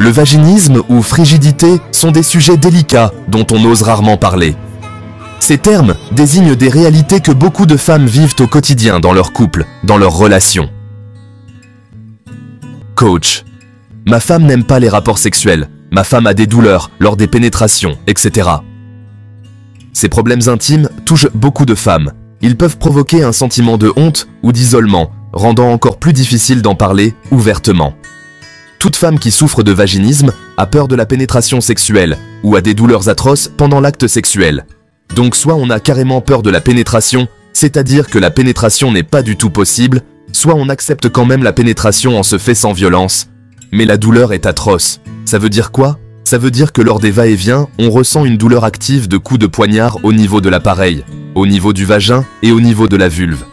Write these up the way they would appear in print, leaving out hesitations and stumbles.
Le vaginisme ou frigidité sont des sujets délicats dont on ose rarement parler. Ces termes désignent des réalités que beaucoup de femmes vivent au quotidien dans leur couple, dans leurs relations. Coach. Ma femme n'aime pas les rapports sexuels. Ma femme a des douleurs lors des pénétrations, etc. Ces problèmes intimes touchent beaucoup de femmes. Ils peuvent provoquer un sentiment de honte ou d'isolement, rendant encore plus difficile d'en parler ouvertement. Toute femme qui souffre de vaginisme a peur de la pénétration sexuelle ou a des douleurs atroces pendant l'acte sexuel. Donc soit on a carrément peur de la pénétration, c'est-à-dire que la pénétration n'est pas du tout possible, soit on accepte quand même la pénétration en se fait sans violence. Mais la douleur est atroce. Ça veut dire quoi? Ça veut dire que lors des va-et-vient, on ressent une douleur active de coups de poignard au niveau de l'appareil, au niveau du vagin et au niveau de la vulve.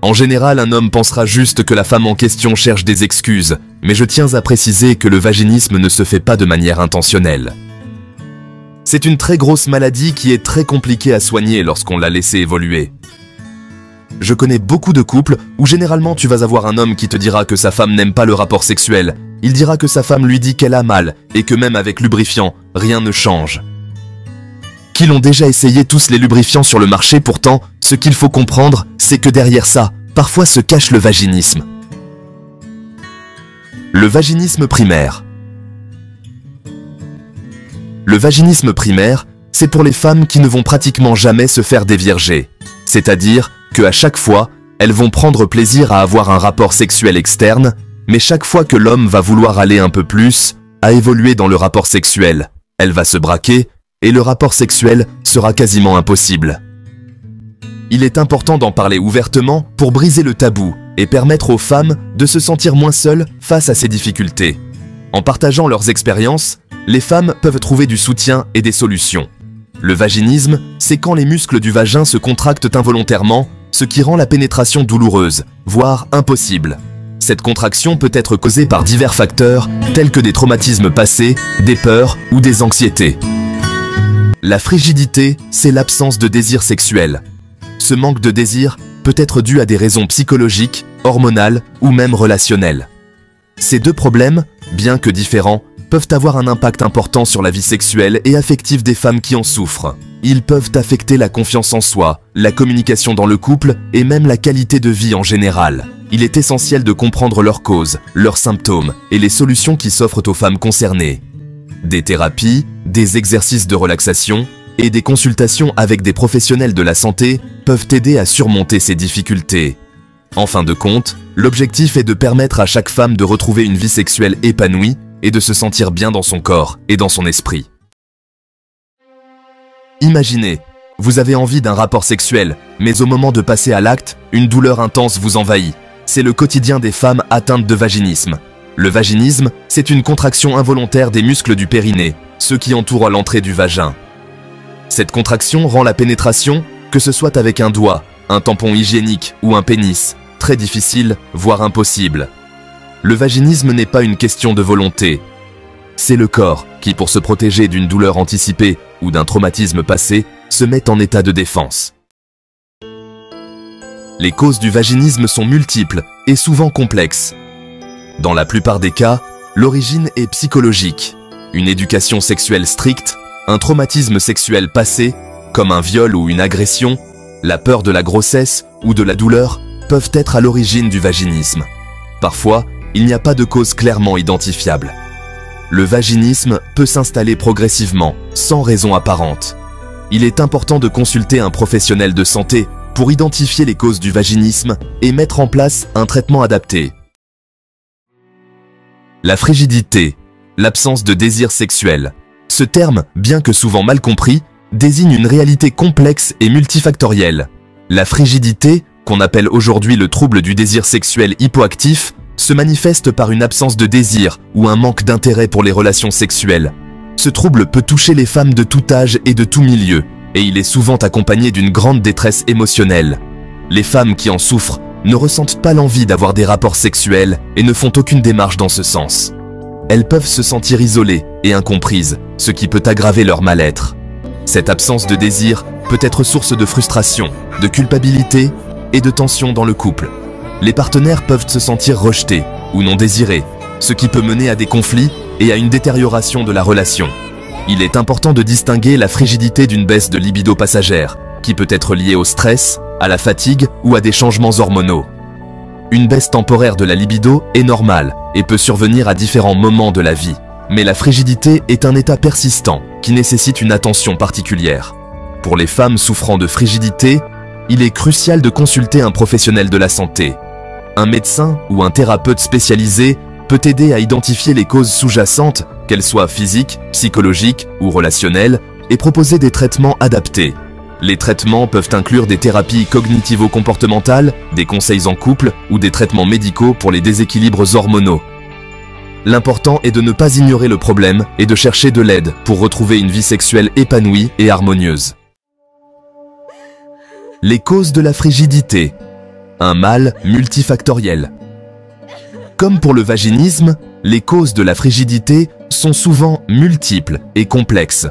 En général, un homme pensera juste que la femme en question cherche des excuses, mais je tiens à préciser que le vaginisme ne se fait pas de manière intentionnelle. C'est une très grosse maladie qui est très compliquée à soigner lorsqu'on l'a laissée évoluer. Je connais beaucoup de couples où généralement tu vas avoir un homme qui te dira que sa femme n'aime pas le rapport sexuel. Il dira que sa femme lui dit qu'elle a mal et que même avec lubrifiant, rien ne change. Qu'ils ont déjà essayé tous les lubrifiants sur le marché, pourtant, ce qu'il faut comprendre, c'est que derrière ça, parfois se cache le vaginisme. Le vaginisme primaire. Le vaginisme primaire, c'est pour les femmes qui ne vont pratiquement jamais se faire dévierger. C'est-à-dire qu'à chaque fois, elles vont prendre plaisir à avoir un rapport sexuel externe, mais chaque fois que l'homme va vouloir aller un peu plus, à évoluer dans le rapport sexuel, elle va se braquer et le rapport sexuel sera quasiment impossible. Il est important d'en parler ouvertement pour briser le tabou et permettre aux femmes de se sentir moins seules face à ces difficultés. En partageant leurs expériences, les femmes peuvent trouver du soutien et des solutions. Le vaginisme, c'est quand les muscles du vagin se contractent involontairement, ce qui rend la pénétration douloureuse, voire impossible. Cette contraction peut être causée par divers facteurs, tels que des traumatismes passés, des peurs ou des anxiétés. La frigidité, c'est l'absence de désir sexuel. Ce manque de désir peut être dû à des raisons psychologiques, hormonales ou même relationnelles. Ces deux problèmes, bien que différents, peuvent avoir un impact important sur la vie sexuelle et affective des femmes qui en souffrent. Ils peuvent affecter la confiance en soi, la communication dans le couple et même la qualité de vie en général. Il est essentiel de comprendre leurs causes, leurs symptômes et les solutions qui s'offrent aux femmes concernées. Des thérapies, des exercices de relaxation et des consultations avec des professionnels de la santé peuvent aider à surmonter ces difficultés. En fin de compte, l'objectif est de permettre à chaque femme de retrouver une vie sexuelle épanouie et de se sentir bien dans son corps et dans son esprit. Imaginez, vous avez envie d'un rapport sexuel, mais au moment de passer à l'acte, une douleur intense vous envahit. C'est le quotidien des femmes atteintes de vaginisme. Le vaginisme, c'est une contraction involontaire des muscles du périnée, ceux qui entourent l'entrée du vagin. Cette contraction rend la pénétration, que ce soit avec un doigt, un tampon hygiénique ou un pénis, très difficile, voire impossible. Le vaginisme n'est pas une question de volonté. C'est le corps qui, pour se protéger d'une douleur anticipée ou d'un traumatisme passé, se met en état de défense. Les causes du vaginisme sont multiples et souvent complexes. Dans la plupart des cas, l'origine est psychologique. Une éducation sexuelle stricte, un traumatisme sexuel passé, comme un viol ou une agression, la peur de la grossesse ou de la douleur peuvent être à l'origine du vaginisme. Parfois, il n'y a pas de cause clairement identifiable. Le vaginisme peut s'installer progressivement, sans raison apparente. Il est important de consulter un professionnel de santé pour identifier les causes du vaginisme et mettre en place un traitement adapté. La frigidité, l'absence de désir sexuel. Ce terme, bien que souvent mal compris, désigne une réalité complexe et multifactorielle. La frigidité, qu'on appelle aujourd'hui le trouble du désir sexuel hypoactif, se manifeste par une absence de désir ou un manque d'intérêt pour les relations sexuelles. Ce trouble peut toucher les femmes de tout âge et de tout milieu, et il est souvent accompagné d'une grande détresse émotionnelle. Les femmes qui en souffrent ne ressentent pas l'envie d'avoir des rapports sexuels et ne font aucune démarche dans ce sens. Elles peuvent se sentir isolées et incomprises, ce qui peut aggraver leur mal-être. Cette absence de désir peut être source de frustration, de culpabilité et de tension dans le couple. Les partenaires peuvent se sentir rejetés ou non désirés, ce qui peut mener à des conflits et à une détérioration de la relation. Il est important de distinguer la frigidité d'une baisse de libido passagère, qui peut être liée au stress, à la fatigue ou à des changements hormonaux. Une baisse temporaire de la libido est normale et peut survenir à différents moments de la vie. Mais la frigidité est un état persistant qui nécessite une attention particulière. Pour les femmes souffrant de frigidité, il est crucial de consulter un professionnel de la santé. Un médecin ou un thérapeute spécialisé peut aider à identifier les causes sous-jacentes, qu'elles soient physiques, psychologiques ou relationnelles, et proposer des traitements adaptés. Les traitements peuvent inclure des thérapies cognitivo-comportementales, des conseils en couple ou des traitements médicaux pour les déséquilibres hormonaux. L'important est de ne pas ignorer le problème et de chercher de l'aide pour retrouver une vie sexuelle épanouie et harmonieuse. Les causes de la frigidité. Un mal multifactoriel. Comme pour le vaginisme, les causes de la frigidité sont souvent multiples et complexes.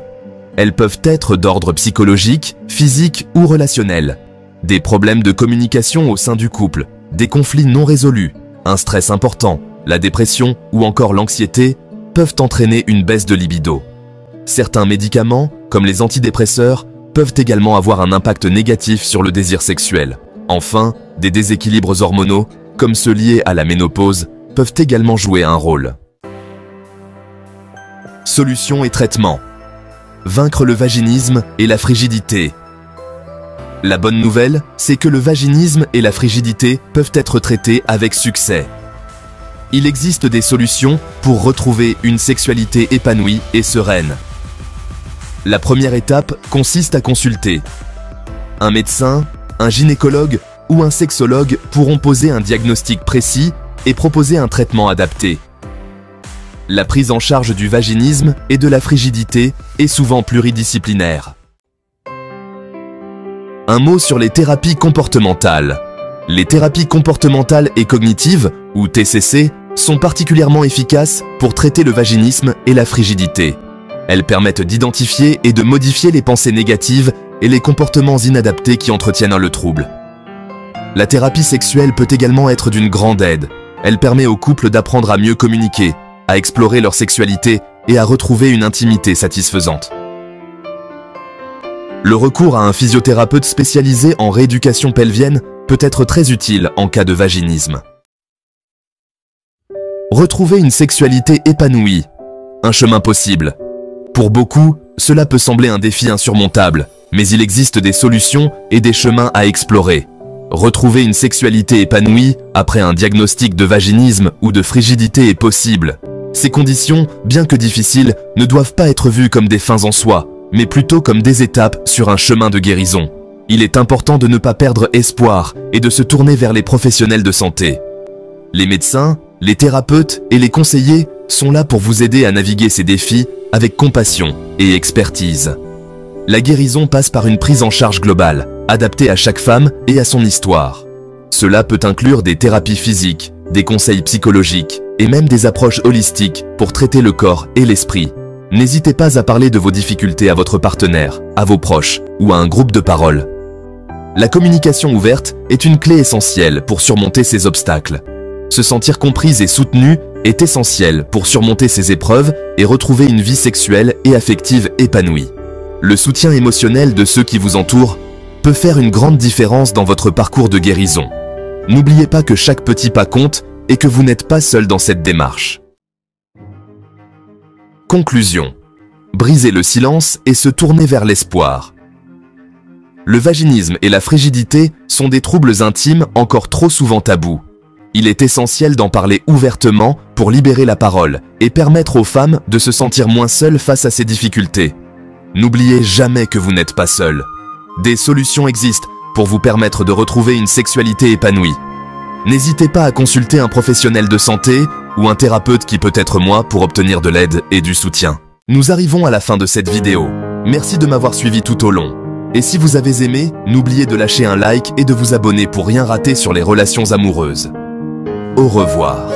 Elles peuvent être d'ordre psychologique, physique ou relationnel. Des problèmes de communication au sein du couple, des conflits non résolus, un stress important, la dépression ou encore l'anxiété peuvent entraîner une baisse de libido. Certains médicaments, comme les antidépresseurs, peuvent également avoir un impact négatif sur le désir sexuel. Enfin, des déséquilibres hormonaux, comme ceux liés à la ménopause, peuvent également jouer un rôle. Solutions et traitements. Vaincre le vaginisme et la frigidité. La bonne nouvelle, c'est que le vaginisme et la frigidité peuvent être traités avec succès. Il existe des solutions pour retrouver une sexualité épanouie et sereine. La première étape consiste à consulter. Un médecin, un gynécologue ou un sexologue pourront poser un diagnostic précis et proposer un traitement adapté. La prise en charge du vaginisme et de la frigidité est souvent pluridisciplinaire. Un mot sur les thérapies comportementales. Les thérapies comportementales et cognitives, ou TCC, sont particulièrement efficaces pour traiter le vaginisme et la frigidité. Elles permettent d'identifier et de modifier les pensées négatives et les comportements inadaptés qui entretiennent le trouble. La thérapie sexuelle peut également être d'une grande aide. Elle permet aux couples d'apprendre à mieux communiquer, à explorer leur sexualité et à retrouver une intimité satisfaisante. Le recours à un physiothérapeute spécialisé en rééducation pelvienne peut être très utile en cas de vaginisme. Retrouver une sexualité épanouie. Un chemin possible. Pour beaucoup, cela peut sembler un défi insurmontable, mais il existe des solutions et des chemins à explorer. Retrouver une sexualité épanouie après un diagnostic de vaginisme ou de frigidité est possible. Ces conditions, bien que difficiles, ne doivent pas être vues comme des fins en soi, mais plutôt comme des étapes sur un chemin de guérison. Il est important de ne pas perdre espoir et de se tourner vers les professionnels de santé. Les médecins, les thérapeutes et les conseillers sont là pour vous aider à naviguer ces défis avec compassion et expertise. La guérison passe par une prise en charge globale, adaptée à chaque femme et à son histoire. Cela peut inclure des thérapies physiques, des conseils psychologiques et même des approches holistiques pour traiter le corps et l'esprit. N'hésitez pas à parler de vos difficultés à votre partenaire, à vos proches ou à un groupe de parole. La communication ouverte est une clé essentielle pour surmonter ces obstacles. Se sentir comprise et soutenue est essentiel pour surmonter ces épreuves et retrouver une vie sexuelle et affective épanouie. Le soutien émotionnel de ceux qui vous entourent peut faire une grande différence dans votre parcours de guérison. N'oubliez pas que chaque petit pas compte et que vous n'êtes pas seul dans cette démarche. Conclusion. Briser le silence et se tourner vers l'espoir. Le vaginisme et la frigidité sont des troubles intimes encore trop souvent tabous. Il est essentiel d'en parler ouvertement pour libérer la parole et permettre aux femmes de se sentir moins seules face à ces difficultés. N'oubliez jamais que vous n'êtes pas seul. Des solutions existent pour vous permettre de retrouver une sexualité épanouie. N'hésitez pas à consulter un professionnel de santé ou un thérapeute qui peut être moi pour obtenir de l'aide et du soutien. Nous arrivons à la fin de cette vidéo. Merci de m'avoir suivi tout au long. Et si vous avez aimé, n'oubliez de lâcher un like et de vous abonner pour rien rater sur les relations amoureuses. Au revoir.